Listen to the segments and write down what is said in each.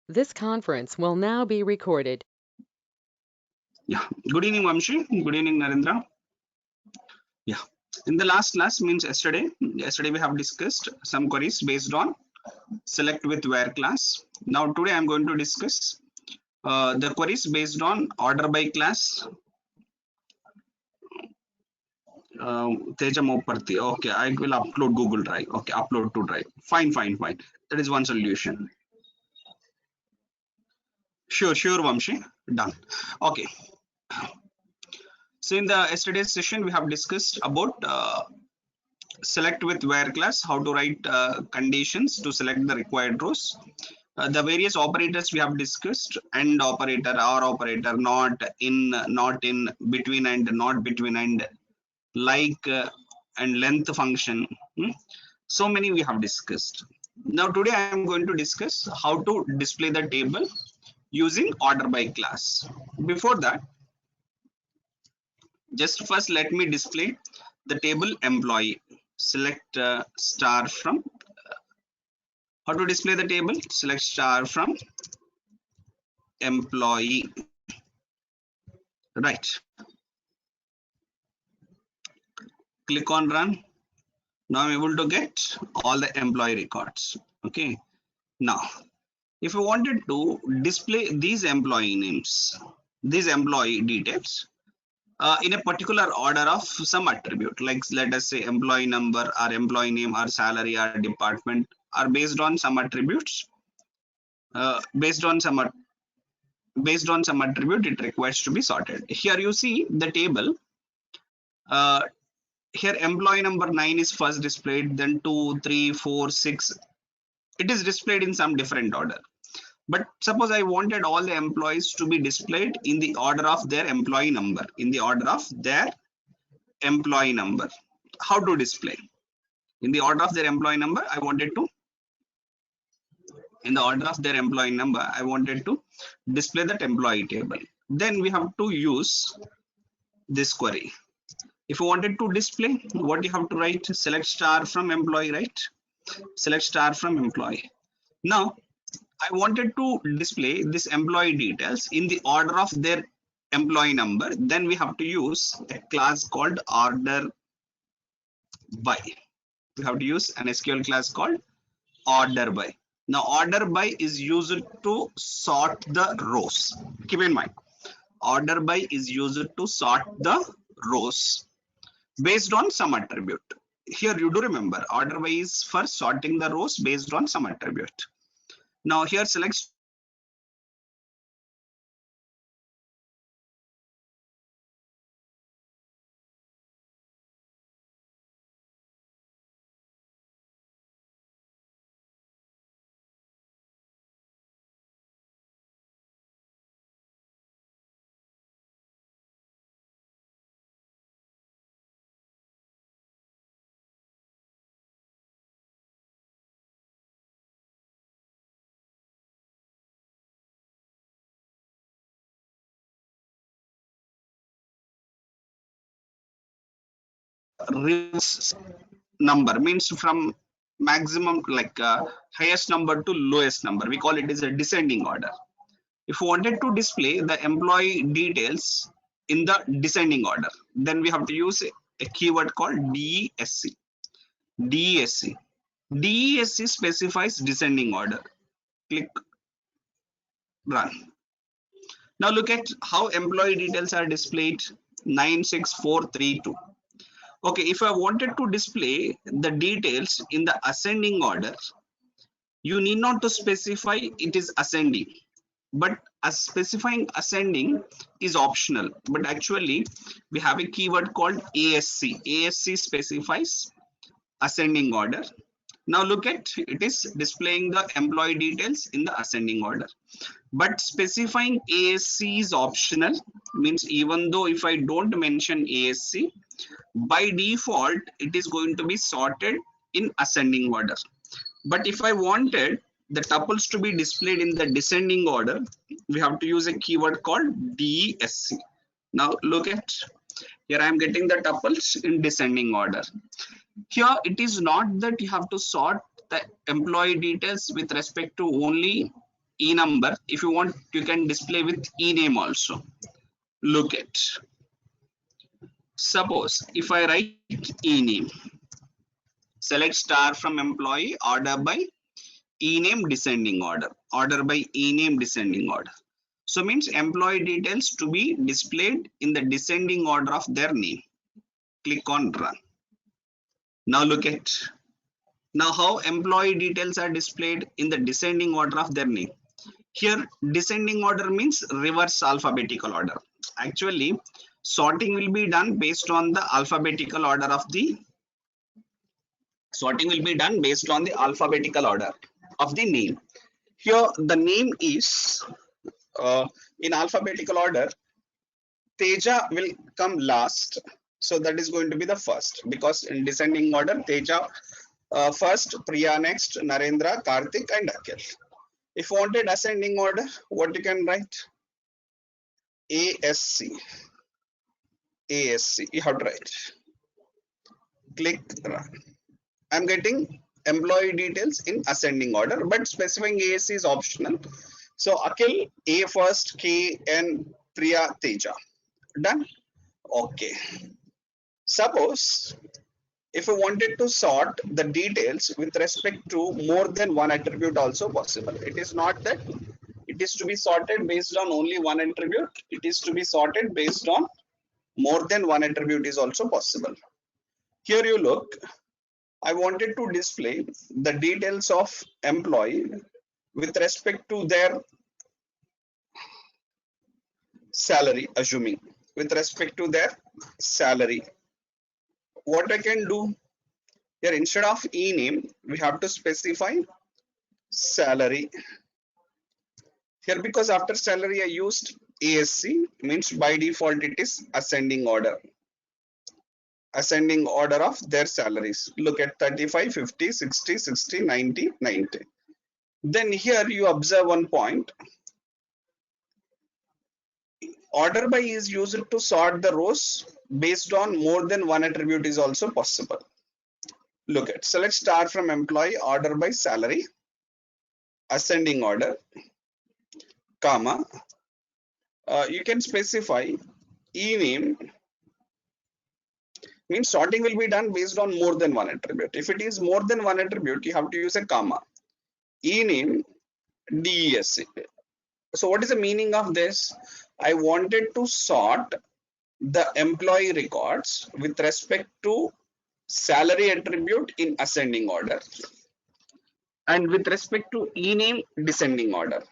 This conference will now be recorded. Yeah. Good evening, Vamshi. Good evening, Narendra. Yeah. In the last class, means yesterday we have discussed some queries based on select with where class. Now today I'm going to discuss the queries based on order by class. Teja Moparthi. Okay, I will upload Google Drive. Okay, upload to Drive. Fine. That is one solution. Sure, Vamshi. Done. Okay. So in the yesterday's session, we have discussed about select with where class, how to write conditions to select the required rows. The various operators we have discussed: and operator, or operator, not in, between and, not between and, like, and length function. So many we have discussed. Now today I am going to discuss how to display the table using order by class. Before that, just first let me display the table employee. Select star from, how to display the table? Select star from employee. Right. Click on run. Now I'm able to get all the employee records. Okay. Now, if I wanted to display these employee names, these employee details, in a particular order of some attribute, like let us say employee number or employee name or salary or department, are based on some attributes, based on some attribute, it requires to be sorted. Here you see the table. Here employee number 9 is first displayed, then 2, 3, 4, 6. It is displayed in some different order. But suppose I wanted all the employees to be displayed in the order of their employee number, how to display? In the order of their employee number, I wanted to display that employee table. Then we have to use this query. If you wanted to display, what you have to write? Select star from employee, right? Select star from employee. Now I wanted to display this employee details in the order of their employee number. Then we have to use a class called order by. We have to use an SQL class called order by. Now order by is used to sort the rows. Keep in mind, order by is used to sort the rows based on some attribute. Here you do remember, order by is for sorting the rows based on some attribute. Now here select reverse number, means from maximum, like highest number to lowest number. We call it as a descending order. If we wanted to display the employee details in the descending order, then we have to use a keyword called DESC. DESC. DESC specifies descending order. Click run. Now look at how employee details are displayed. 96432. Okay, if I wanted to display the details in the ascending order, you need not to specify it is ascending, but as specifying ascending is optional. But actually we have a keyword called ASC. ASC specifies ascending order. Now look at, it is displaying the employee details in the ascending order, but specifying ASC is optional. Means even though if I don't mention ASC, by default it is going to be sorted in ascending order. But if I wanted the tuples to be displayed in the descending order, we have to use a keyword called DESC. Now look at, here I am getting the tuples in descending order. Here it is not that you have to sort the employee details with respect to only e number. If you want, you can display with e name also. Look at, suppose if I write e name, select star from employee, order by e name descending order, order by e name descending order. So means employee details to be displayed in the descending order of their name. Click on run. Now look at, now how employee details are displayed in the descending order of their name. Here descending order means reverse alphabetical order. Actually sorting will be done based on the alphabetical order of the name. Here the name is in alphabetical order. Teja will come last, so that is going to be the first, because in descending order Teja first, Priya next, Narendra, Karthik and Akhil. If wanted ascending order, what you can write? ASC. You have to write. Click run. I'm getting employee details in ascending order, but specifying ASC is optional. So Akhil A first, K and Priya Teja. Done. Okay. Suppose if you wanted to sort the details with respect to more than one attribute also possible. It is not that it is to be sorted based on only one attribute. It is to be sorted based on more than one attribute is also possible. Here you look, I wanted to display the details of employee with respect to their salary, assuming with respect to their salary. What I can do here, instead of e name, we have to specify salary. Here, because after salary I used ASC, means by default it is ascending order of their salaries. Look at 35, 50, 60, 60, 90, 90. Then here you observe one point. Order by is used to sort the rows based on more than one attribute is also possible. Look at, select star from employee, order by salary, ascending order, comma. You can specify e name, means sorting will be done based on more than one attribute. If it is more than one attribute, you have to use a comma. E name DESC. So what is the meaning of this? I wanted to sort the employee records with respect to salary attribute in ascending order, and with respect to e name descending order.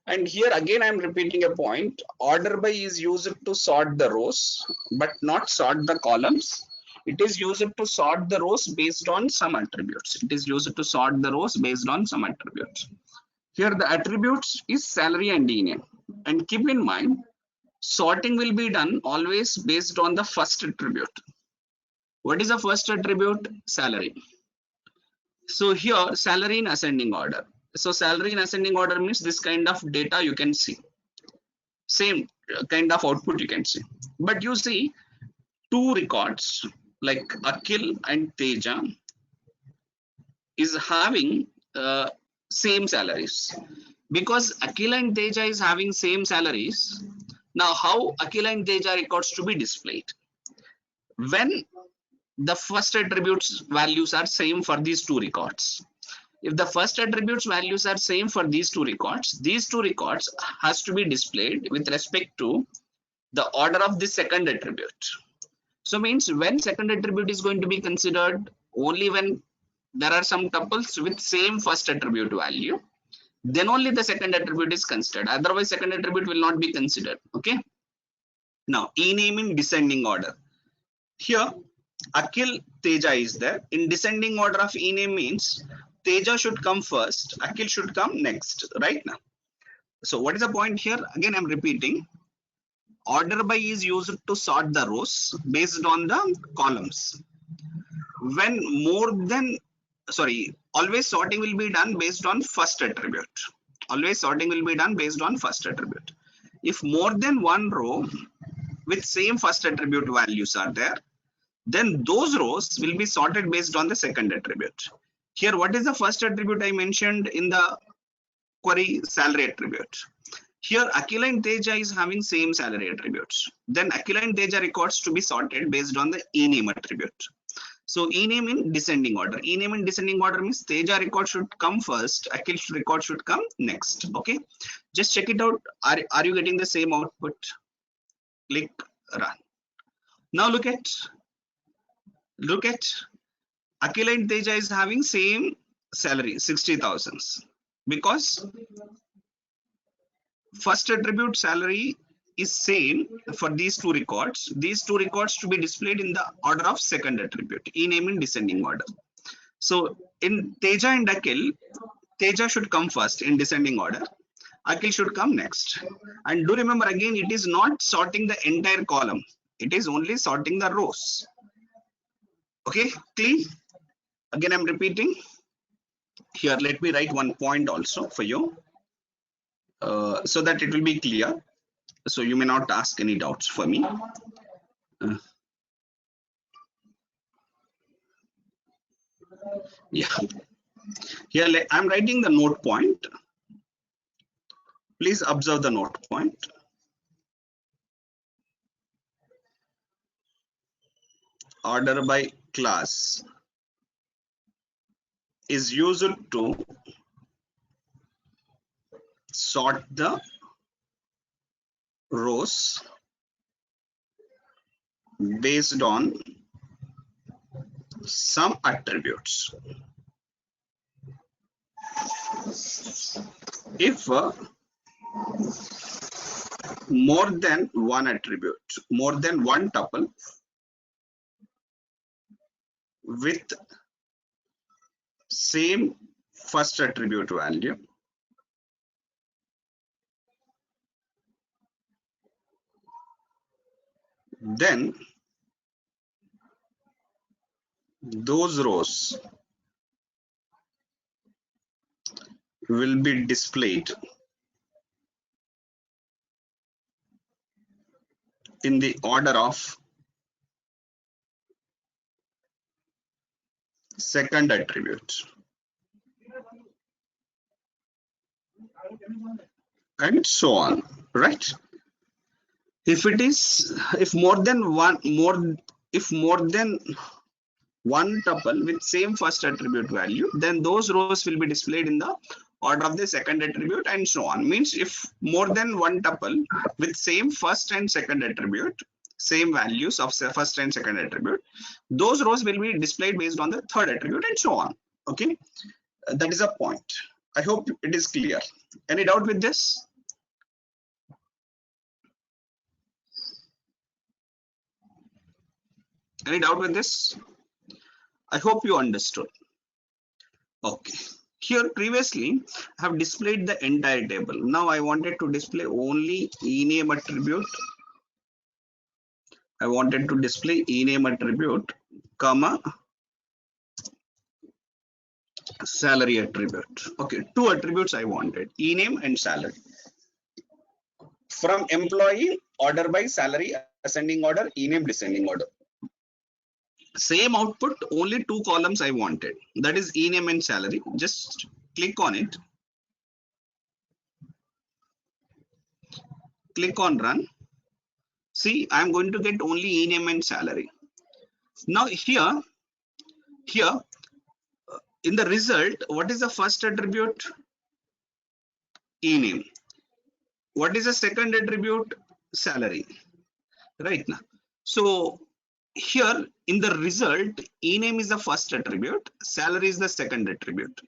And here again I am repeating a point. Order by is used to sort the rows but not sort the columns. It is used to sort the rows based on some attributes. Here the attributes is salary and e name. And keep in mind, sorting will be done always based on the first attribute. What is the first attribute? Salary. So here salary in ascending order. So salary in ascending order means this kind of data you can see. Same kind of output you can see. But you see two records like Akhil and Teja is having same salaries. Because Akhil and Teja is having same salaries, now how Akhil and Teja records to be displayed? When the first attributes values are same for these two records. If the first attributes values are same for these two records has to be displayed with respect to the order of the second attribute. So means when second attribute is going to be considered, only when there are some tuples with same first attribute value, then only the second attribute is considered. Otherwise second attribute will not be considered. Okay. Now e name in descending order. Here Akhil Teja is there. In descending order of e name means Teja should come first, Akhil should come next, right? Now, so what is the point here? Again I'm repeating, order by is used to sort the rows based on the columns. When more than, always sorting will be done based on first attribute. If more than one row with same first attribute values are there, then those rows will be sorted based on the second attribute. Here what is the first attribute I mentioned in the query salary attribute. Here Akila and Teja is having same salary attributes. Then Akila and Teja records to be sorted based on the ename attribute. So ename in descending order. Ename in descending order means Teja record should come first, Akhil record should come next. Okay, just check it out. Are you getting the same output? Click run. Now look at Akhil and Teja is having same salary 60,000 because first attribute salary is same for these two records. These two records to be displayed in the order of second attribute, ename in descending order. So in Teja and Akhil, Teja should come first in descending order. Akhil should come next. And do remember again, it is not sorting the entire column. It is only sorting the rows. Okay, clean? Again, I'm repeating. Here, let me write one point also for you so that it will be clear. So you may not ask any doubts for me. Yeah. Here, I'm writing the note point. Please observe the note point. Order by class is used to sort the rows based on some attributes. If more than one attribute, more than one tuple with same first attribute value, then those rows will be displayed in the order of second attribute, and so on, right? If more than one tuple with same first attribute value, then those rows will be displayed in the order of the second attribute, and so on. Means if more than one tuple with same first and second attribute, same values of first and second attribute, those rows will be displayed based on the third attribute, and so on. Okay, that is a point. I hope it is clear. Any doubt with this? Any doubt with this? I hope you understood. Okay. Here previously I have displayed the entire table. Now I wanted to display only ename attribute. I wanted to display ename attribute, comma, salary attribute. Okay, two attributes I wanted, ename and salary. From employee, order by salary, ascending order, ename, descending order. Same output, only two columns I wanted, that is ename and salary. Just click on it, click on run. See, I'm going to get only ename and salary. Now here in the result, what is the first attribute? Ename. What is the second attribute? Salary. Right now, so here in the result, ename is the first attribute, salary is the second attribute,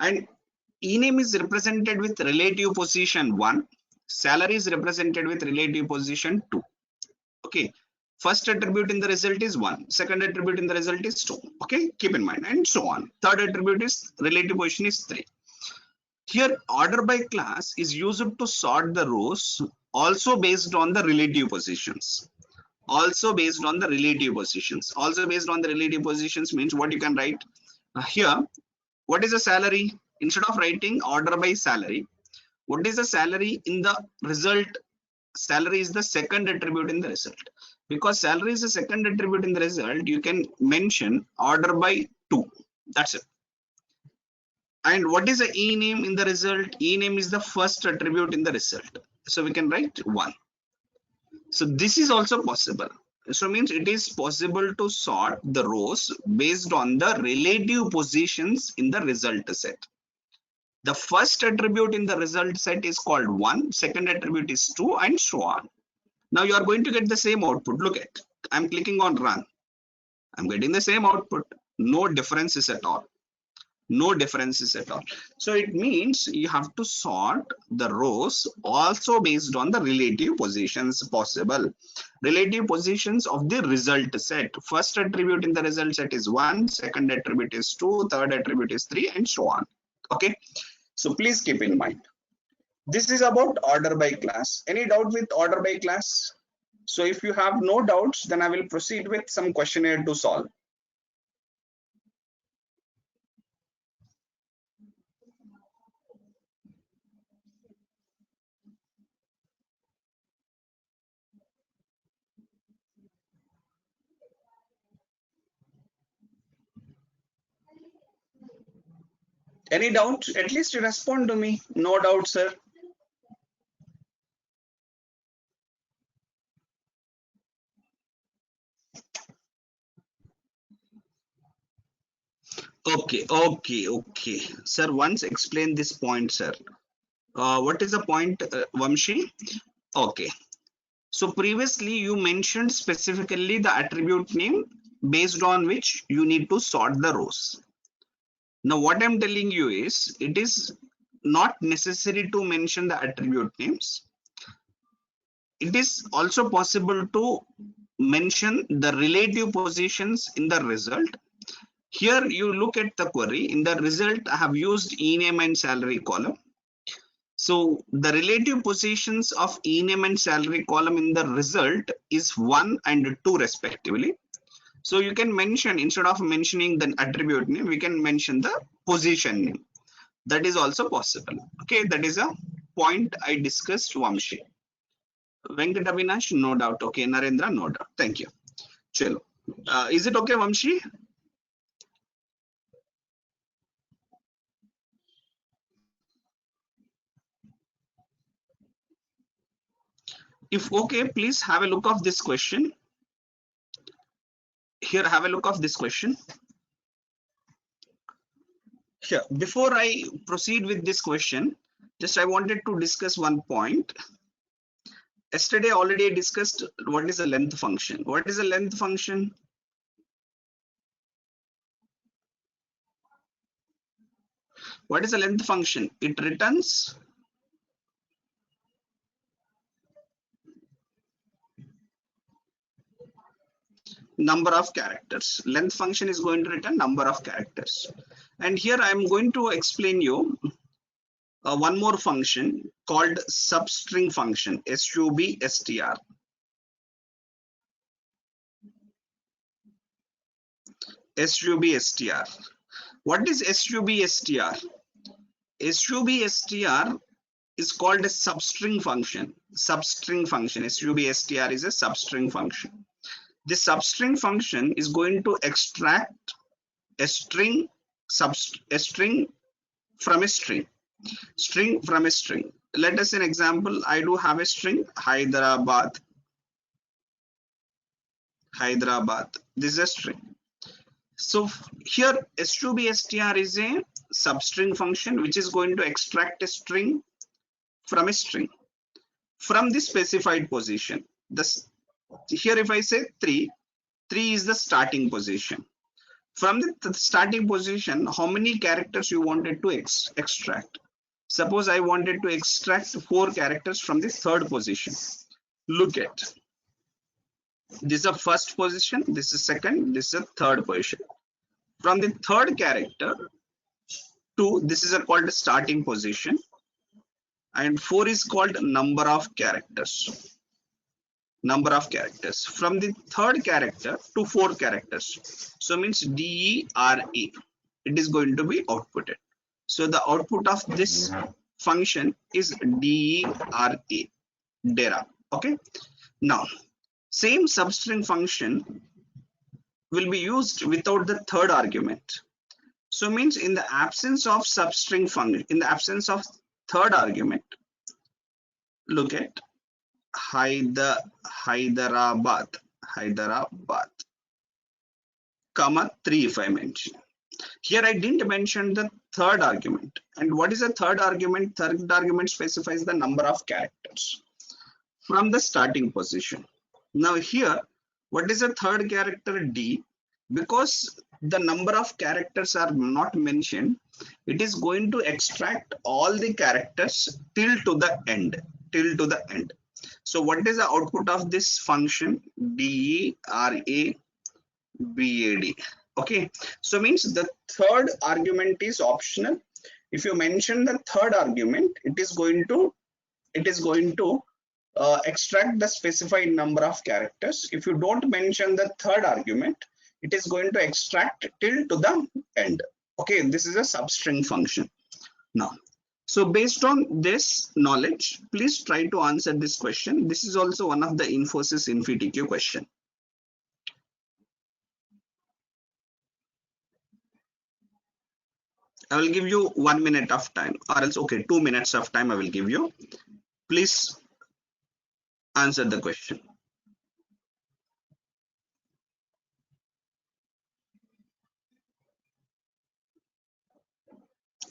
and ename is represented with relative position 1, salary is represented with relative position 2. Okay, first attribute in the result is 1, second attribute in the result is 2. Okay, keep in mind, and so on. Third attribute is relative position is 3. Here order by class is used to sort the rows also based on the relative positions. Also based on the relative positions. Also based on the relative positions means what you can write here. What is the salary? Instead of writing order by salary, what is the salary in the result? Salary is the second attribute in the result. Because salary is the second attribute in the result, you can mention order by 2. That's it. And what is the ename in the result? Ename is the first attribute in the result. So we can write 1. So this is also possible. So means it is possible to sort the rows based on the relative positions in the result set. The first attribute in the result set is called 1, second attribute is 2, and so on. Now you are going to get the same output. Look at, I'm clicking on run. I'm getting the same output. No differences at all. No differences at all. So it means you have to sort the rows also based on the relative positions possible. Relative positions of the result set. First attribute in the result set is 1, second attribute is 2, third attribute is 3, and so on. Okay. So please keep in mind. This is about order by class. Any doubt with order by class? So if you have no doubts, then I will proceed with some questionnaire to solve. Any doubt? At least respond to me. No doubt, sir. Okay. Sir, once explain this point, sir. What is the point, Vamshi? Okay. So previously you mentioned specifically the attribute name based on which you need to sort the rows. Now what I'm telling you is it is not necessary to mention the attribute names. It is also possible to mention the relative positions in the result. Here you look at the query. In the result, I have used ename and salary column. So the relative positions of ename and salary column in the result is 1 and 2 respectively. So you can mention, instead of mentioning the attribute name, we can mention the position name. That is also possible. Okay, that is a point I discussed, Vamshi. Venkat Avinash, no doubt. Okay, Narendra, no doubt. Thank you. Chalo. Is it okay, Vamshi? If okay, please have a look of this question. Here, have a look of this question. Here, before I proceed with this question, just I wanted to discuss one point. Yesterday already I discussed what is a length function. What is a length function? What is a length function? It returns number of characters. Length function is going to return number of characters. And here I am going to explain you one more function called substring function, substr. Substr. What is substr? Substr is called a substring function. Substring function. Substr is a substring function. This substring function is going to extract a string from a string. String from a string. Let us an example. I do have a string Hyderabad. This is a string. So here substr is a substring function which is going to extract a string from a string from the specified position. This here if I say 3 is the starting position. From the starting position, how many characters you wanted to extract? Suppose I wanted to extract 4 characters from the third position. Look at this is a first position, this is second, this is a third position. From the third character to this is called starting position, and 4 is called number of characters. Number of characters from the third character to 4 characters. So means DERA. It is going to be outputted. So the output of this function is DERA. DERA. Okay. Now, same substring function will be used without the third argument. So means in the absence of substring function, in the absence of third argument, look at Hyderabad, comma 3 if I mention. Here I didn't mention the third argument. And what is a third argument? Third argument specifies the number of characters from the starting position. Now here, what is the third character? D. Because the number of characters are not mentioned, it is going to extract all the characters till to the end. So what is the output of this function? DERABAD. Okay, so means the third argument is optional. If you mention the third argument, it is going to extract the specified number of characters. If you don't mention the third argument, it is going to extract till to the end. Okay, this is a substring function. Now, so based on this knowledge, please try to answer this question. This is also one of the Infosys InfyTQ question. I will give you 1 minute of time, or else okay, 2 minutes of time I will give you. Please answer the question.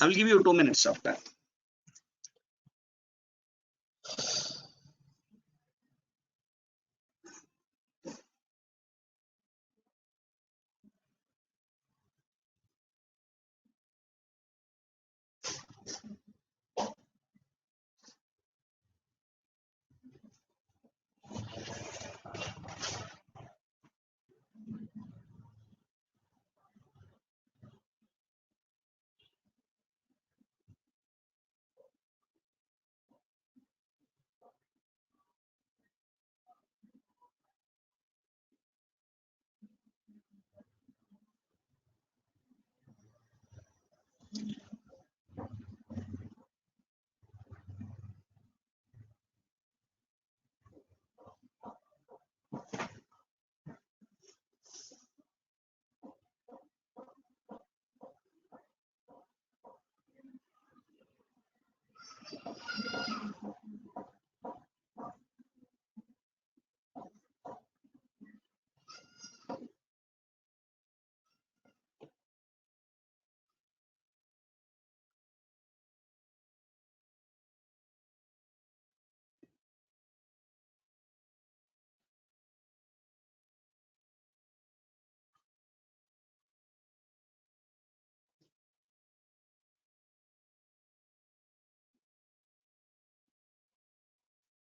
I will give you 2 minutes of time.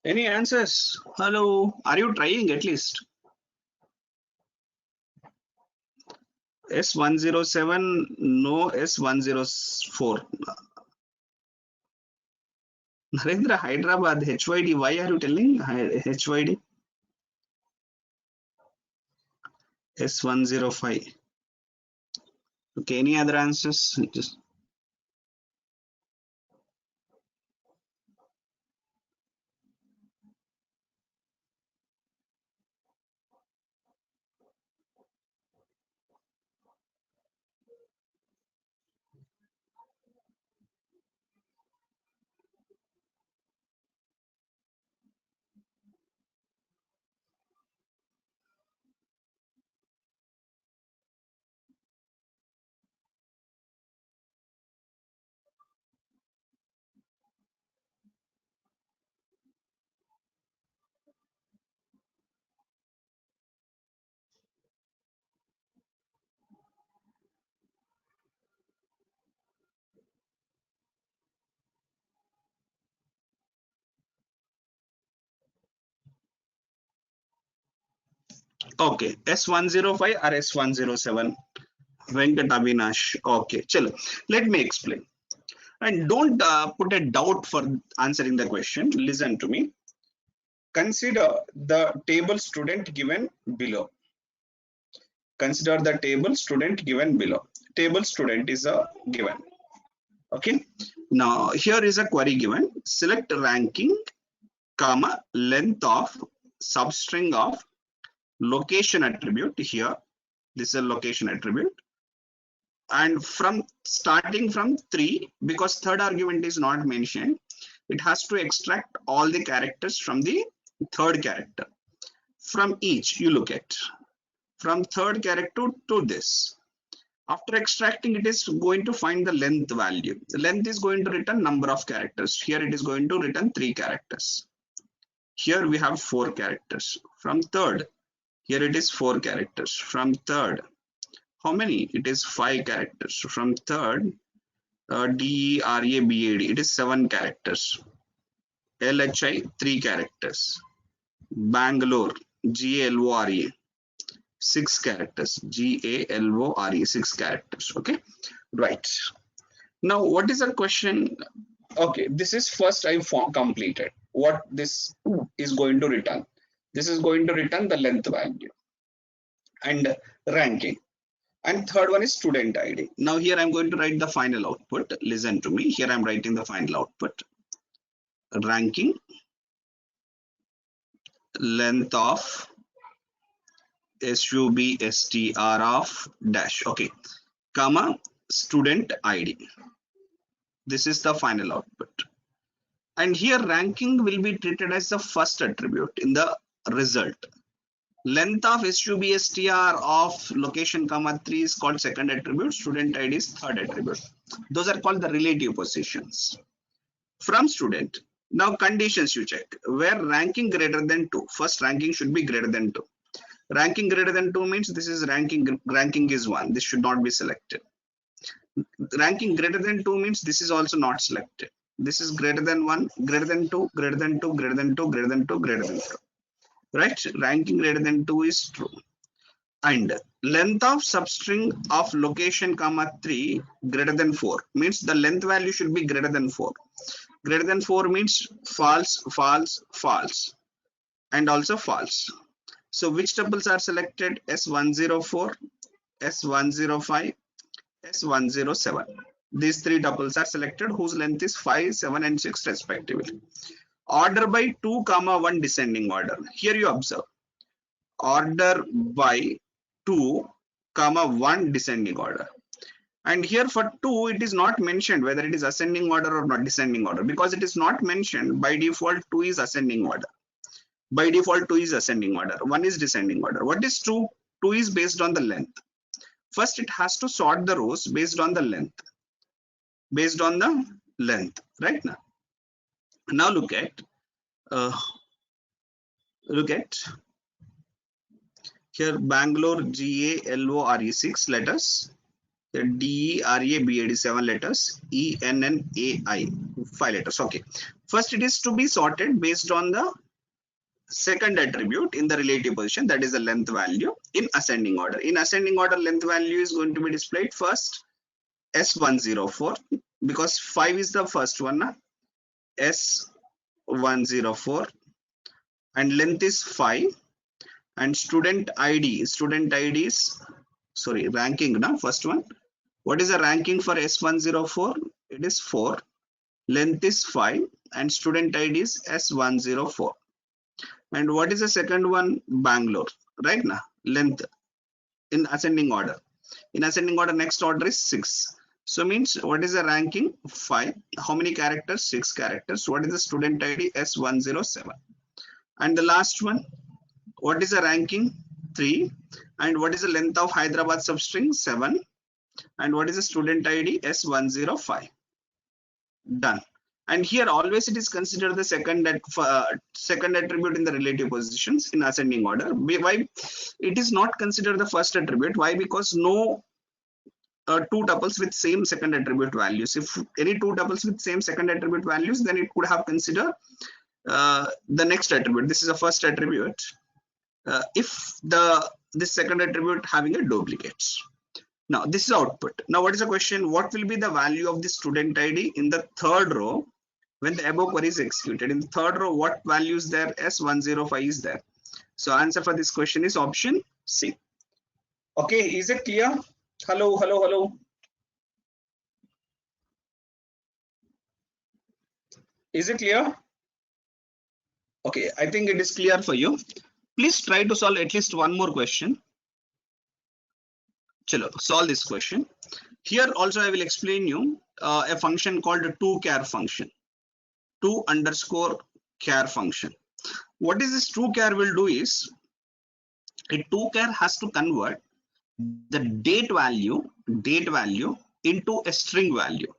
Any answers? Hello, are you trying at least? S107, no. S104. Narendra, Hyderabad, HYD. Why are you telling HYD? S105. Okay, any other answers? Just okay. S105 or S107? Venkat Avinash. Okay, chalo. Let me explain. And don't put a doubt for answering the question. Listen to me. Consider the table student given below. Consider the table student given below. Table student is a given. Okay. Now here is a query given. Select ranking, comma, length of substring of location attribute. Here, this is a location attribute. and from starting from 3, because third argument is not mentioned, it has to extract all the characters from the third character. From each, you look at from third character to this. After extracting, it is going to find the length value. The length is going to return number of characters. Here it is going to return 3 characters. Here we have 4 characters. From third, here it is 4 characters. From third, how many? It is 5 characters. From third, DERABAD, it is 7 characters. LHI, 3 characters. Bangalore, GALORE, 6 characters. GALORE, 6 characters. Okay, right. Now, what is the question? Okay, this is first I completed. What this is going to return? This is going to return the length value and ranking. And third one is student ID. Now here I'm going to write the final output. Listen to me. Here I'm writing the final output. Ranking, length of SUBSTR of dash. Okay, comma, student ID. This is the final output. And here ranking will be treated as the first attribute in the result. Length of SUBSTR of location comma 3 is called second attribute. Student ID is third attribute. Those are called the relative positions. From student, now conditions you check. Where ranking greater than 2. First ranking should be greater than 2. Ranking greater than 2 means this is ranking is 1. This should not be selected. Ranking greater than 2 means this is also not selected. This is greater than 1, greater than 2, greater than 2, greater than 2, greater than 2, greater than 2. Right? Ranking greater than 2 is true. And length of substring of location comma 3 greater than 4 means the length value should be greater than 4. Greater than 4 means false, false, false, and also false. So which tuples are selected? S104, S105, S107. These 3 tuples are selected whose length is 5, 7, and 6 respectively. Order by 2, 1 descending order. Here you observe. Order by 2, 1 descending order. And here for 2, it is not mentioned whether it is ascending order or not descending order, because it is not mentioned. By default, 2 is ascending order. By default, 2 is ascending order. 1 is descending order. What is 2? 2 is based on the length. First, it has to sort the rows based on the length. Based on the length, right? Now look at here Bangalore GALORE 6 letters, DERABAD 7 letters, ENNAI 5 letters. Okay, first it is to be sorted based on the second attribute in the relative position, that is the length value, in ascending order. In ascending order, length value is going to be displayed first S104, because 5 is the first one, S104, and length is 5, and student ID is ranking now. First one, what is the ranking for S104? It is 4, length is 5, and student ID is S104. And what is the second one? Bangalore, right now, length in ascending order. In ascending order, next order is 6. So means what is the ranking? 5. How many characters? 6 characters. What is the student ID? S107. And the last one, what is the ranking? 3. And what is the length of Hyderabad substring? 7. And what is the student ID? S105. Done. And here always it is considered the second attribute in the relative positions in ascending order. Why it is not considered the first attribute? Why? Because no 2 tuples with same second attribute values. If any 2 tuples with same second attribute values, then it could have considered the next attribute. This is a first attribute. If this second attribute having a duplicate. Now this is output. Now what is the question? What will be the value of the student ID in the third row when the above query is executed? In the third row, what value is there? S105 is there. So answer for this question is option C. Okay, is it clear? Hello, hello, hello. Is it clear? Okay, I think it is clear for you. Please try to solve at least one more question. Chalo, solve this question. Here also I will explain you a function called toChar function. To_char function. What is this toChar will do is, a toChar has to convert the date value into a string value.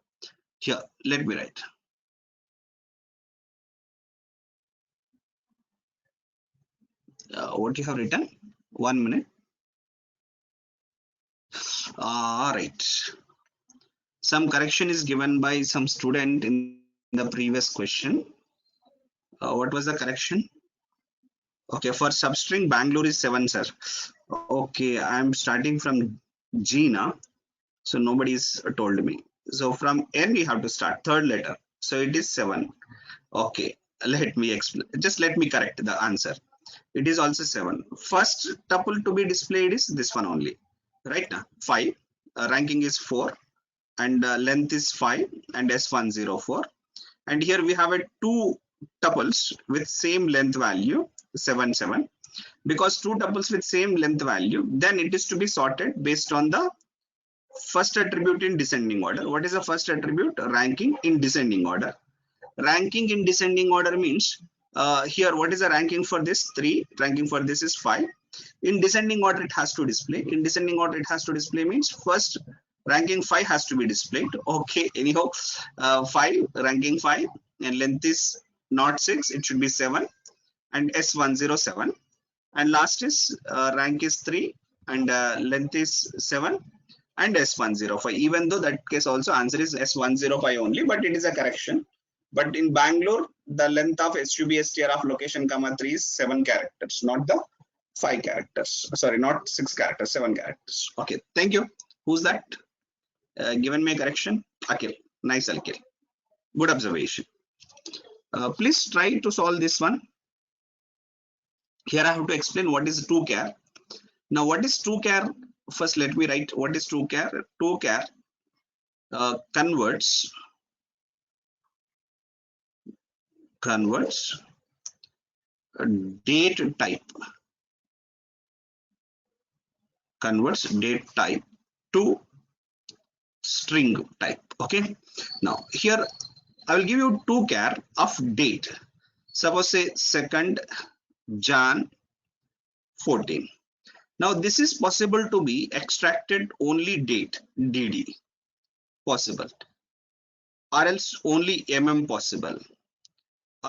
Here, let me write. What you have written? 1 minute. All right. Some correction is given by some student in the previous question. What was the correction? Okay, for substring Bangalore is 7, sir. Okay, I'm starting from Gina, so nobody's told me. So from N we have to start, third letter. So it is 7. Okay, let me explain. Just let me correct the answer. It is also 7. First tuple to be displayed is this one only, right? Now 5. Ranking is 4, and length is 5, and S104. And here we have a two tuples with same length value 7 7. Because two tuples with same length value, then it is to be sorted based on the first attribute in descending order. What is the first attribute? Ranking in descending order. Ranking in descending order means, here what is the ranking for this? 3. Ranking for this is 5. In descending order it has to display. In descending order it has to display means first ranking 5 has to be displayed. Okay, anyhow, 5, ranking 5, and length is not 6, it should be 7, and S107. And last is rank is 3, and length is 7, and S105. Even though that case also answer is S105 only, but it is a correction. But in Bangalore, the length of SUBSTR of location comma 3 is 7 characters, not the 5 characters. Sorry, not 6 characters, 7 characters. Okay, thank you. Who's that? Given me a correction? Akhil. Nice, Akhil. Good observation. Please try to solve this one. Here I have to explain what is toChar. Now, what is toChar? First, let me write what is toChar. toChar converts date type, converts date type to string type. Okay. Now here I will give you toChar of date. Suppose say 2nd Jan 14. Now this is possible to be extracted only date DD possible, or else only MM possible,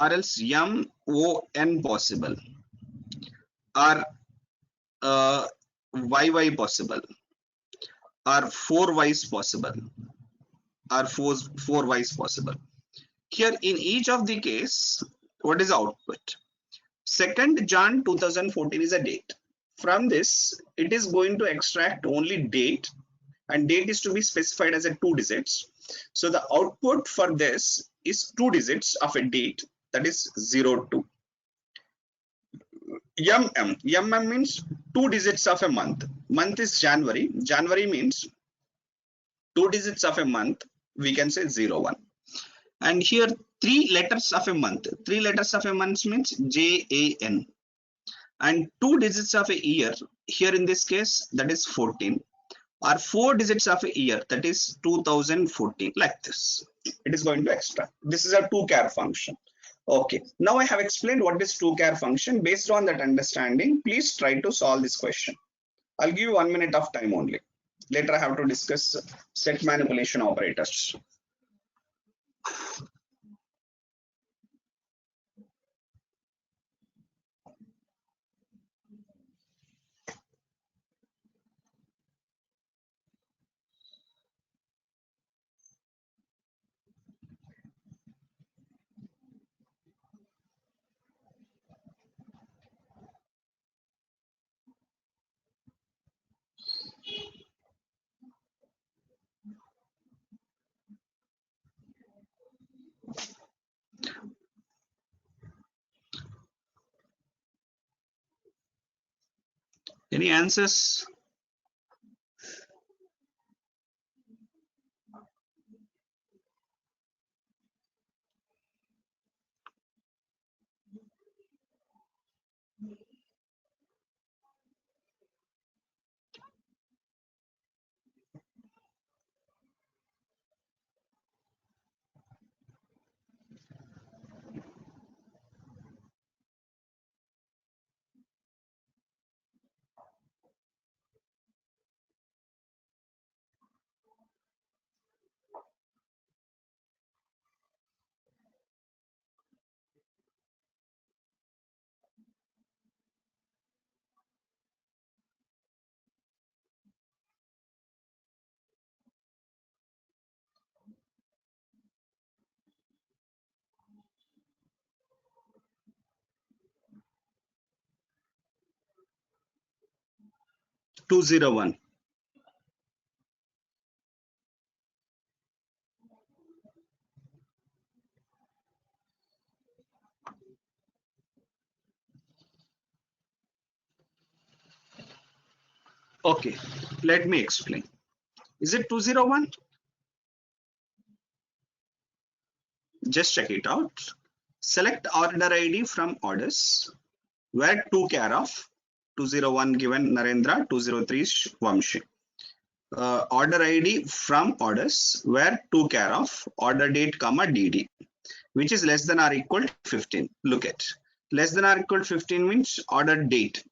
or else MON possible, or YY possible, or 4Ys possible, or 4Ys possible. Here in each of the case, what is the output? 2nd Jan 2014 is a date. From this, it is going to extract only date, and date is to be specified as a 2 digits. So the output for this is 2 digits of a date, that is 02. MM means 2 digits of a month. Month is January. January means 2 digits of a month. We can say 01. And here 3 letters of a month. 3 letters of a month means JAN. And 2 digits of a year. Here in this case, that is 14. Or 4 digits of a year, that is 2014. Like this, it is going to extract. This is a toChar function. Okay, now I have explained what is toChar function. Based on that understanding, please try to solve this question. I'll give you 1 minute of time only. Later I have to discuss set manipulation operators. Any answers? 201. Okay, let me explain. Is it 201? Just check it out. Select order ID from orders where to care of 201 given Narendra, 203 Vamshi. Order ID from orders where to care of order date comma DD, which is less than or equal to 15. Look at less than or equal to 15 means order date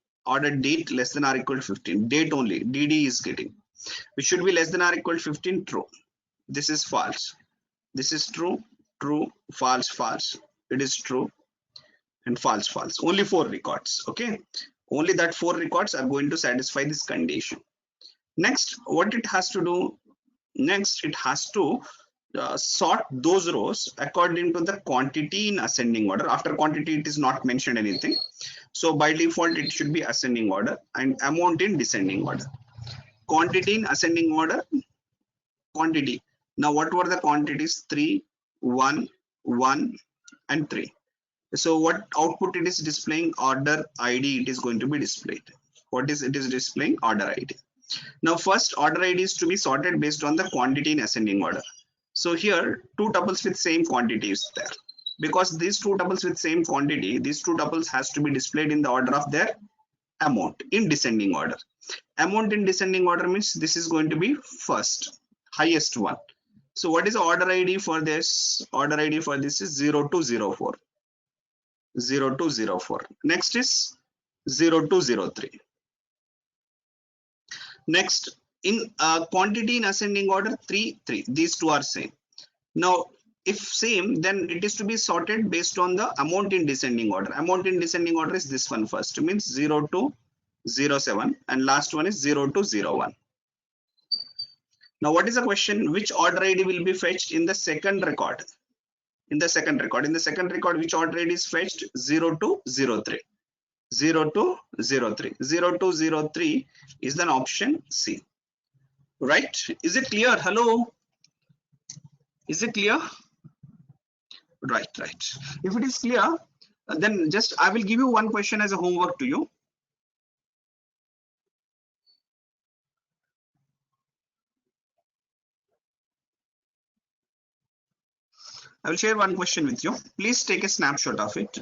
less than or equal to 15, date only, DD is getting, which should be less than or equal to 15, true. This is false. This is true, true, false, false. It is true and false, false. Only 4 records. Okay, only that 4 records are going to satisfy this condition. Next, what it has to do? Next, it has to sort those rows according to the quantity in ascending order. After quantity, it is not mentioned anything. So by default, it should be ascending order, and amount in descending order. Quantity in ascending order. Quantity. Now, what were the quantities? 3, 1, 1, and 3. So what output it is displaying? Order ID it is going to be displayed. What is it is displaying? Order ID. Now first order ID is to be sorted based on the quantity in ascending order. So here 2 tuples with same quantity is there. Because these 2 tuples with same quantity, these 2 tuples has to be displayed in the order of their amount in descending order. Amount in descending order means this is going to be first, highest one. So what is the order ID for this? Order ID for this is 0204. 0204. Next is 0203. Next, in quantity in ascending order 3, 3. These two are same. Now, if same, then it is to be sorted based on the amount in descending order. Amount in descending order is this one first, means 0207, and last one is 0201. Now, what is the question? Which order ID will be fetched in the second record? In the second record, which order ID is fetched? 0203. 0203. 0203 is the option C. Right? Is it clear? Hello? Is it clear? Right, right. If it is clear, then just I will give you one question as a homework to you. I will share one question with you. Please take a snapshot of it.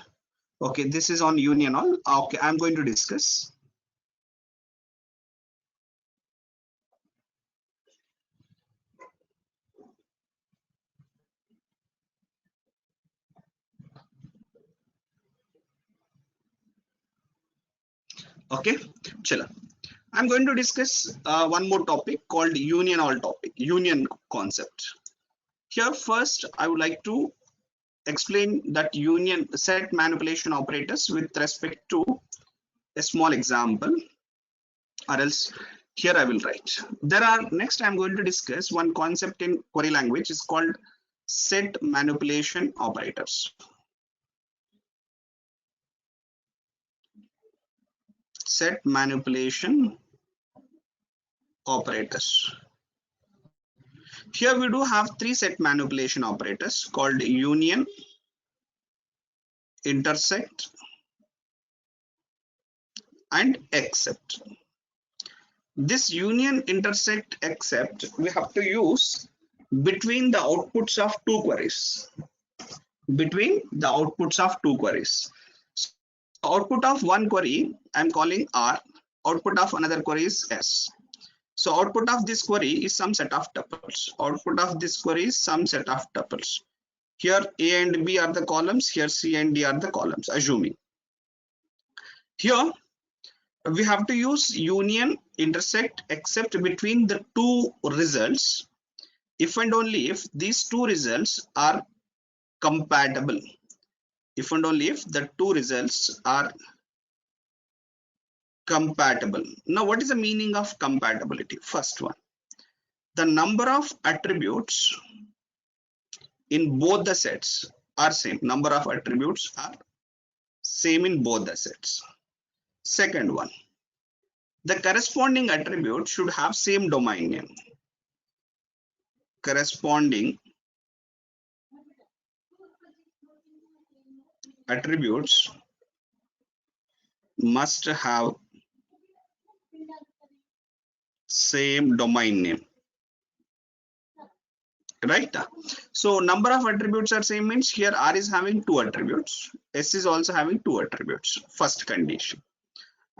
Okay, this is on union all. Okay, I'm going to discuss. Okay, chalo. I'm going to discuss one more topic called union all topic, union concept. Here first, I would like to explain that union set manipulation operators with respect to a small example, or else here I will write. There are next I'm going to discuss one concept in query language is called set manipulation operators. Set manipulation operators. Here we do have 3 set manipulation operators called union, intersect, and except. This union, intersect, except we have to use between the outputs of 2 queries. Between the outputs of 2 queries. So output of one query I'm calling R, output of another query is S. So output of this query is some set of tuples. Output of this query is some set of tuples. Here A and B are the columns, here C and D are the columns, assuming. Here we have to use union, intersect, except between the 2 results if and only if these 2 results are compatible. If and only if the 2 results are compatible. Now, what is the meaning of compatibility? First one, the number of attributes in both the sets are same. Number of attributes are same in both the sets. Second one, The corresponding attribute should have same domain name. Corresponding attributes must have same domain name, right? So number of attributes are same means here R is having 2 attributes, S is also having 2 attributes, first condition,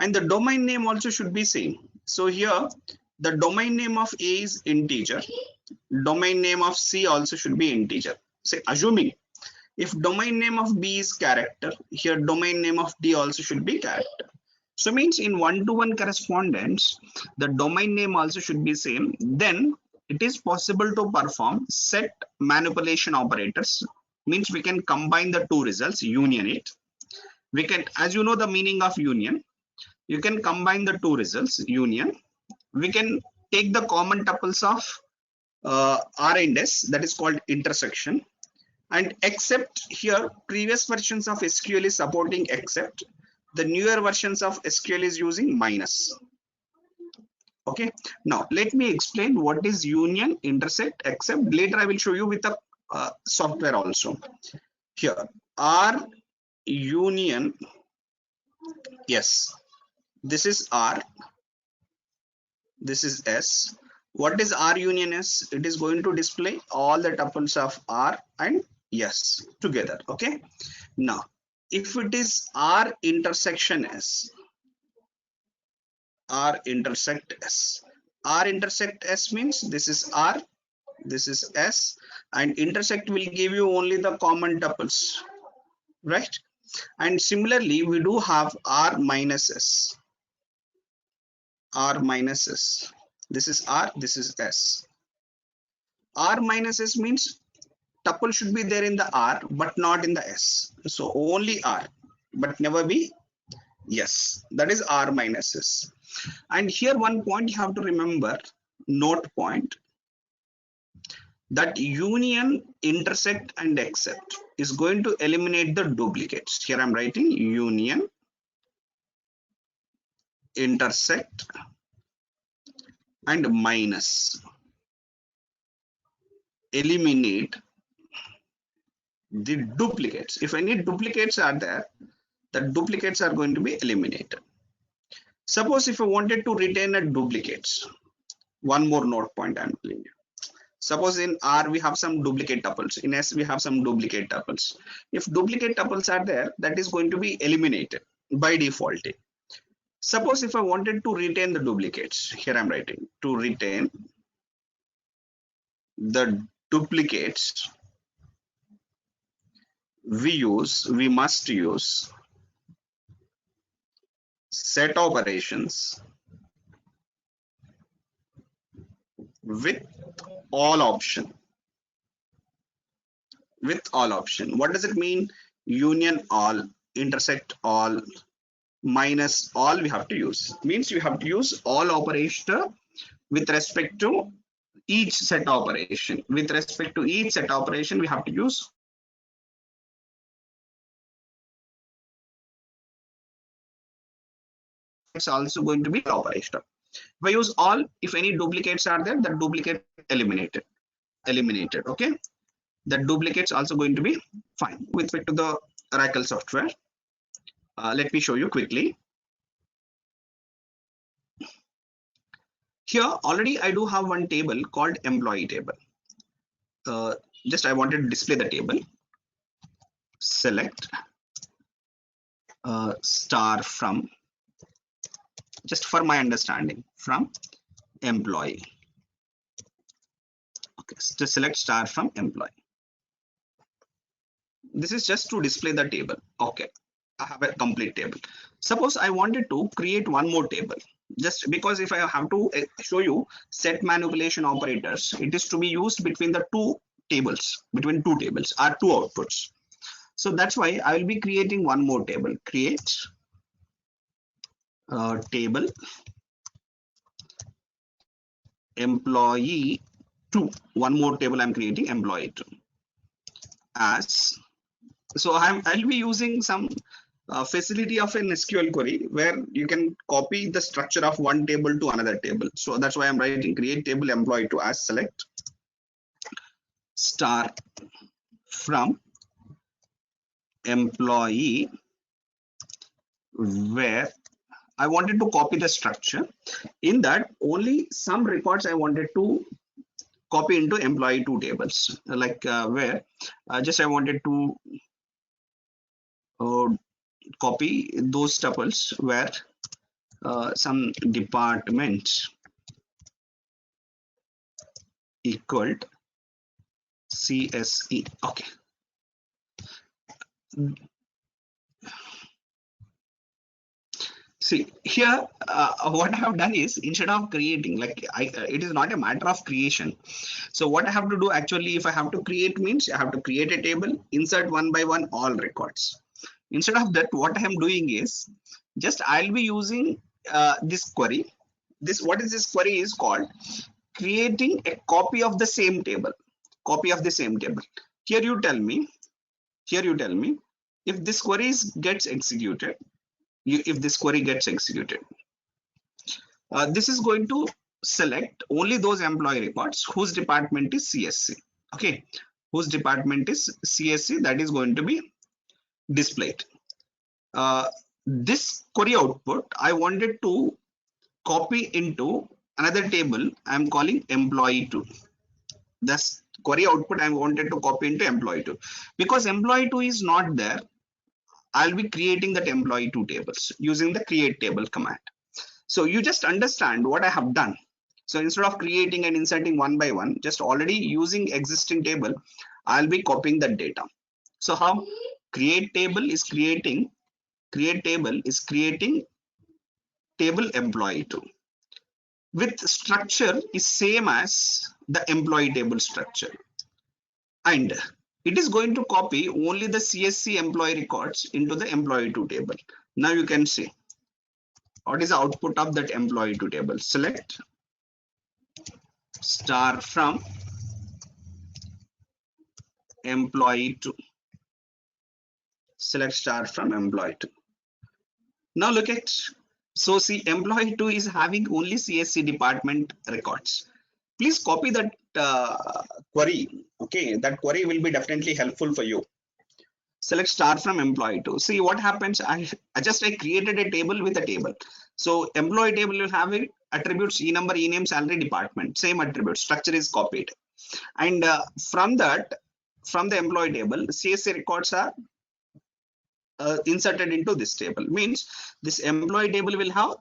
and the domain name also should be same. So here the domain name of A is integer, domain name of C also should be integer. Say assuming if domain name of B is character, here domain name of D also should be character. So means in one-to-one correspondence, the domain name also should be same. Then it is possible to perform set manipulation operators. Means we can combine the two results, union it. We can, as you know the meaning of union, you can combine the two results, union. We can take the common tuples of R and S, that is called intersection. And except here, previous versions of SQL is supporting except. The newer versions of SQL is using minus. Okay, now let me explain what is union, intersect, except. Later I will show you with the software also. Here R union, yes, this is R, this is S. What is R union S? It is going to display all the tuples of R and S together. Okay, now if it is R intersection S, R intersect S. R intersect S means this is R, this is S, and intersect will give you only the common tuples, right? And similarly, we do have R minus S. R minus S. This is R, this is S. R minus S means tuple should be there in the R, but not in the S. So only R, but never be yes. That is R minus S. And here one point you have to remember, note point, that union, intersect and except is going to eliminate the duplicates. Here I'm writing union, intersect and minus, eliminate the duplicates. If any duplicates are there, the duplicates are going to be eliminated. Suppose if I wanted to retain a duplicates, one more note point I'm telling you. Suppose in R we have some duplicate tuples, in S we have some duplicate tuples. If duplicate tuples are there, that is going to be eliminated by default. Suppose if I wanted to retain the duplicates, here I'm writing to retain the duplicates, we must use set operations with all option. With all option. What does it mean? Union all, intersect all, minus all we have to use. Means you have to use all operator with respect to each set operation. With respect to each set operation, we have to use it's also going to be operator. If I use all, if any duplicates are there, the duplicate eliminated. Okay, the duplicates also going to be fine. With respect to the Oracle software, let me show you quickly. Here already I do have one table called employee table. Just I wanted to display the table. Select star from, just for my understanding, from employee. Okay, so select star from employee. This is just to display the table. Okay, I have a complete table. Suppose I wanted to create one more table, just because if I have to show you set manipulation operators, it is to be used between the two tables, or two outputs. So that's why I will be creating one more table. Create table employee 2. One more table I'm creating, employee 2. As so I'll be using some facility of an SQL query where you can copy the structure of one table to another table. So that's why I'm writing create table employee to as select star from employee, where I wanted to copy the structure. In that, only some records I wanted to copy into employee two tables, like where just I wanted to copy those tuples where some department equaled CSE. Okay. See here, what I have done is instead of creating, like it is not a matter of creation. So what I have to do actually, if I have to create means I have to create a table, insert one by one all records. Instead of that, what I am doing is just I'll be using this query. This, what is this query is called creating a copy of the same table. Copy of the same table. Here you tell me if this query gets executed. If this query gets executed, this is going to select only those employee records whose department is CSC. Okay, whose department is CSC, that is going to be displayed. This query output I wanted to copy into another table I'm calling employee 2. This query output I wanted to copy into employee 2. Because employee 2 is not there, I'll be creating that employee 2 tables using the create table command. So you just understand what I have done. So instead of creating and inserting one by one, just already using existing table, I'll be copying that data. So how create table is creating table employee 2 with structure is same as the employee table structure, and it is going to copy only the CSC employee records into the employee 2 table. Now you can see what is the output of that employee 2 table. Select star from employee 2. Select star from employee 2. Now look at, so see employee 2 is having only CSC department records. Please copy that query. Okay, that query will be definitely helpful for you. Select star from employee 2. See what happens. I created a table with a table. So employee table will have it attributes e number, e name, salary, department, same attribute. Structure is copied, and from that, from the employee table, CSC records are inserted into this table. Means this employee table will have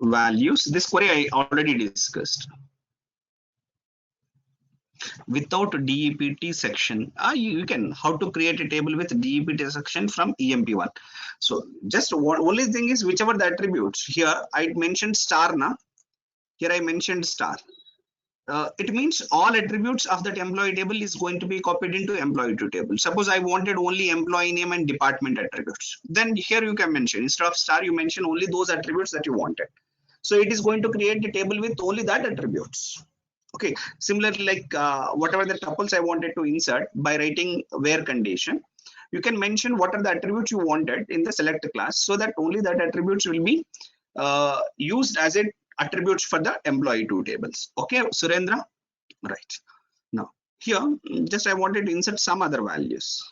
values. This query I already discussed. Without DEPT section, you can how to create a table with DEPT section from EMP1. So just one only thing is whichever the attributes here I mentioned star na. Here I mentioned star. It means all attributes of that employee table is going to be copied into employee 2 table. Suppose I wanted only employee name and department attributes, then here you can mention instead of star you mention only those attributes that you wanted. So it is going to create a table with only that attributes. Okay, similarly like whatever the tuples I wanted to insert, by writing where condition, you can mention what are the attributes you wanted in the select class, so that only that attributes will be used as a attributes for the employee 2 tables. Okay, Surendra, right. Now here just I wanted to insert some other values.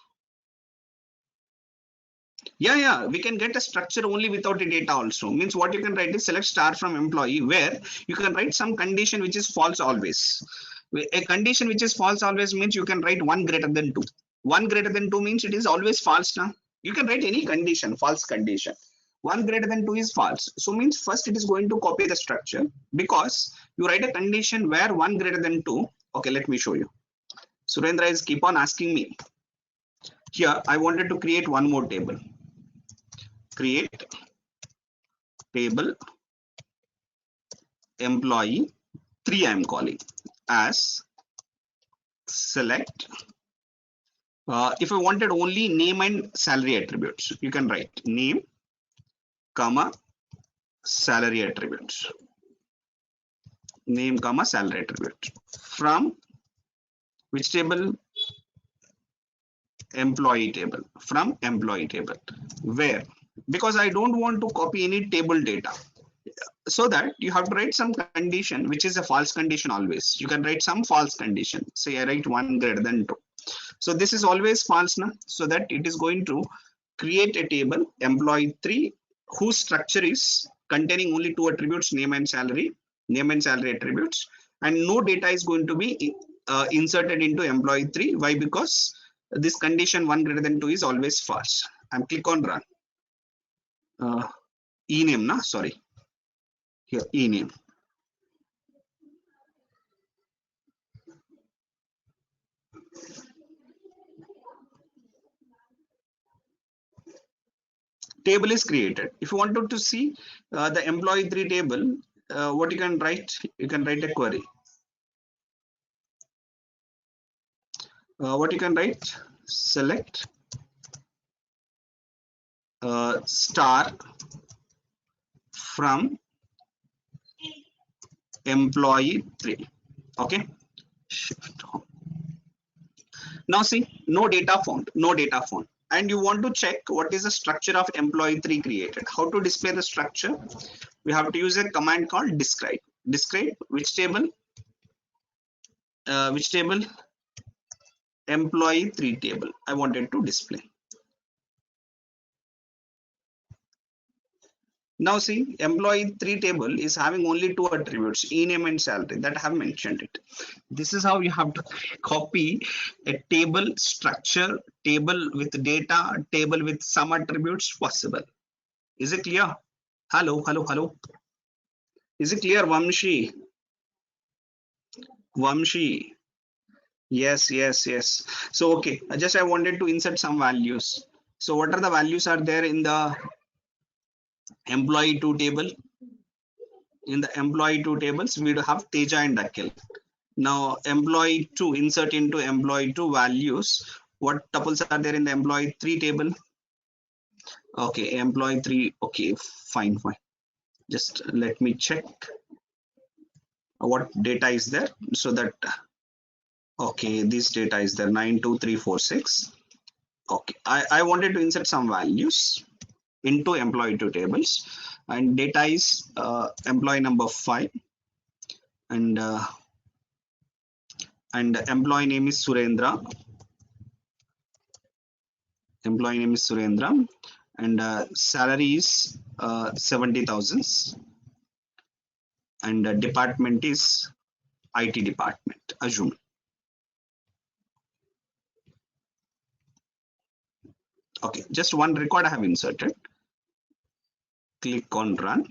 Yeah, we can get a structure only without a data also. Means what you can write is select star from employee, where you can write some condition which is false always. A condition which is false always means you can write 1 greater than 2. 1 greater than 2 means it is always false now. You can write any condition, false condition. 1 greater than 2 is false. So means first it is going to copy the structure, because you write a condition where 1 greater than 2. Okay, let me show you. Surendra is keep on asking me. Here I wanted to create one more table. Create table employee 3 I am calling as select. If I wanted only name and salary attributes, you can write name, comma, salary attributes. Name, comma, salary attribute. From which table? Employee table. From employee table. Where? Because I don't want to copy any table data. So that you have to write some condition which is a false condition always. You can write some false condition. Say I write 1 greater than 2. So this is always false now. So that it is going to create a table employee 3 whose structure is containing only 2 attributes, name and salary attributes, and no data is going to be inserted into employee 3. Why? Because this condition 1 greater than 2 is always false. I'm click on run. Ename na, sorry. Here ename. Table is created. If you wanted to see the employee 3 table, what you can write? You can write a query. What you can write? Select star from employee 3. Okay. Shift. Now see, no data found. And you want to check what is the structure of employee 3 created. How to display the structure? We have to use a command called describe. Describe which table? Employee 3 table. I wanted to display. Now see, employee 3 table is having only 2 attributes, ename and salary, that I have mentioned it. This is how you have to copy a table structure, table with data, table with some attributes possible. Is it clear? Hello. Is it clear, Vamshi? Yes. So okay, I wanted to insert some values. So what are the values are there in the employee 2 table? In the employee 2 tables, we have Teja and Akhil. Now employee 2, insert into employee 2 values. What tuples are there in the employee 3 table? Okay, employee 3. Okay, fine. Just let me check what data is there, so that okay, this data is there 92346. Okay, I wanted to insert some values into employee 2 tables, and data is employee number 5, and employee name is Surendra. And salary is 70,000, and department is IT department. Assume. Okay, just one record I have inserted. Click on run.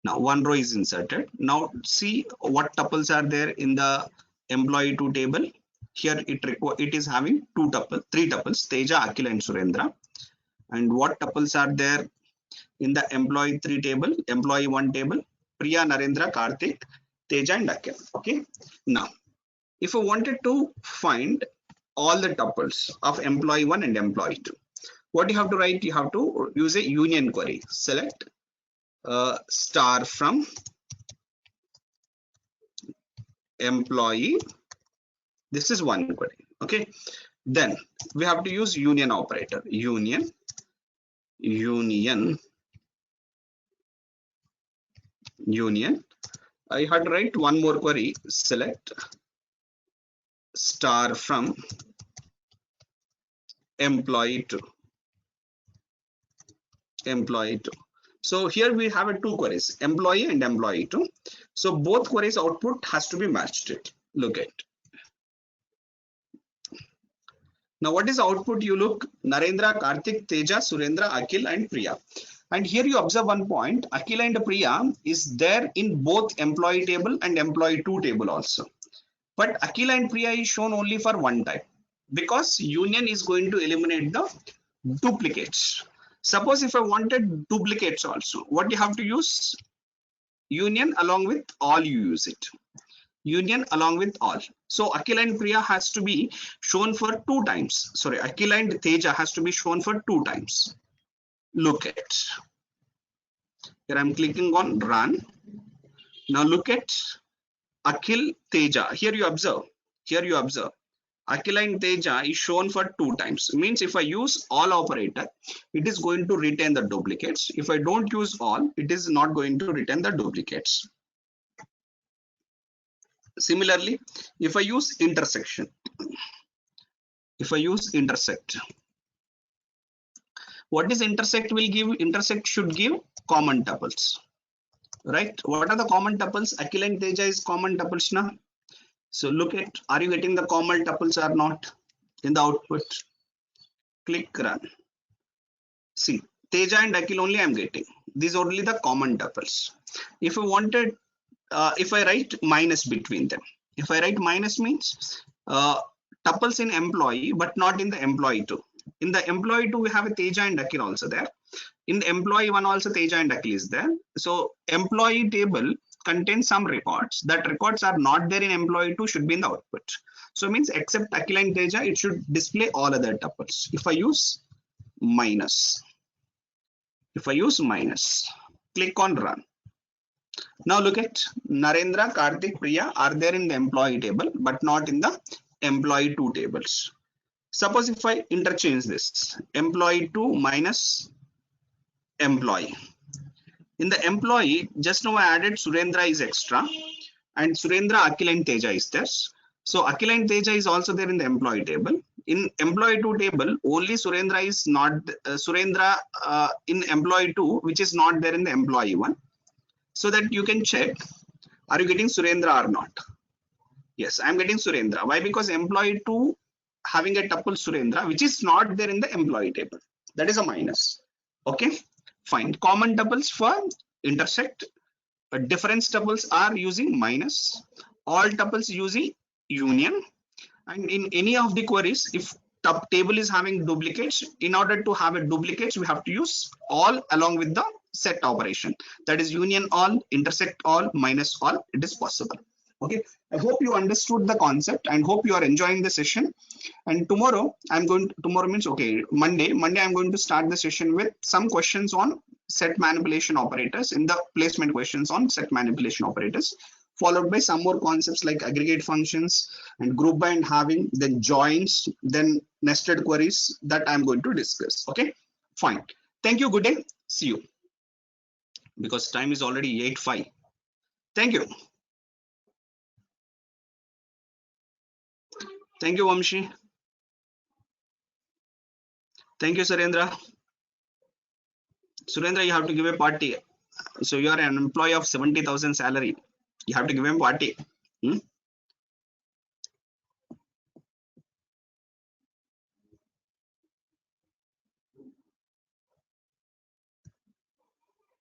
Now one row is inserted. Now see what tuples are there in the employee 2 table. Here it is having 3 tuples, Teja, Akhil and Surendra. And what tuples are there in the employee 3 table? Employee 1 table, Priya, Narendra, Karthik, Teja and Akhil. Okay. Now if I wanted to find all the tuples of employee 1 and employee 2, what you have to write? You have to use a union query. Select star from employee. This is one query. Okay. Then we have to use union operator. Union. I had to write one more query. Select star from employee 2. So here we have a 2 queries, employee and employee 2. So both queries output has to be matched. Look at. Now what is output? You look Narendra, Karthik, Teja, Surendra, Akhil and Priya. And here you observe one point, Akhil and Priya is there in both employee table and employee 2 table also. But Akhil and Priya is shown only for one type because union is going to eliminate the duplicates. Suppose if I wanted duplicates also, what you have to use? Union along with all, you use it. Union along with all. So Akhil and Priya has to be shown for 2 times. Sorry, Akhil and Teja has to be shown for 2 times. Look at. Here I'm clicking on run. Now look at Akhil Teja. Here you observe. Akhil and Teja is shown for 2 times. Means if I use all operator, it is going to retain the duplicates. If I don't use all, it is not going to retain the duplicates. Similarly, if I use intersection, what is intersect will give? Intersect should give common tuples, right? What are the common tuples? Akhil and Teja is common tuples now. So look at, are you getting the common tuples or not in the output? Click run. See, Teja and Akhil only I'm getting. These are only the common tuples. If I wanted, if I write minus between them, if I write minus means tuples in employee but not in the employee 2. In the employee 2 we have a Teja and Akhil also there. In the employee 1 also Teja and Akhil is there. So employee table contains some records. That records are not there in employee 2 should be in the output. So it means except Akhil and Teja, it should display all other tuples. If I use minus, click on run. Now look at Narendra, Karthik, Priya are there in the employee table but not in the employee 2 tables. Suppose if I interchange this, employee 2 minus employee. In the employee, just now I added Surendra is extra and Surendra, Akhil and Teja is there. So Akhil and Teja is also there in the employee table. In employee 2 table, only Surendra is not, in employee 2, which is not there in the employee 1. So that you can check, are you getting Surendra or not? Yes, I'm getting Surendra. Why? Because employee 2 having a tuple Surendra, which is not there in the employee table. That is a minus. Okay, fine. Common tuples for intersect. Difference tuples are using minus. All tuples using union. And in any of the queries, if table is having duplicates, in order to have a duplicates, we have to use all along with the set operation. That is union all, intersect all, minus all. It is possible. Okay, I hope you understood the concept and hope you are enjoying the session. And tomorrow I'm going to, tomorrow means okay, Monday I'm going to start the session with some questions on set manipulation operators, in the placement questions on set manipulation operators, followed by some more concepts like aggregate functions and group by and having, then joins, then nested queries that I'm going to discuss. Okay, fine. Thank you. Good day. See you. Because time is already 8:05. Thank you. Thank you, Vamshi. Thank you, Surendra. Surendra, you have to give a party. So you are an employee of 70,000 salary. You have to give him party.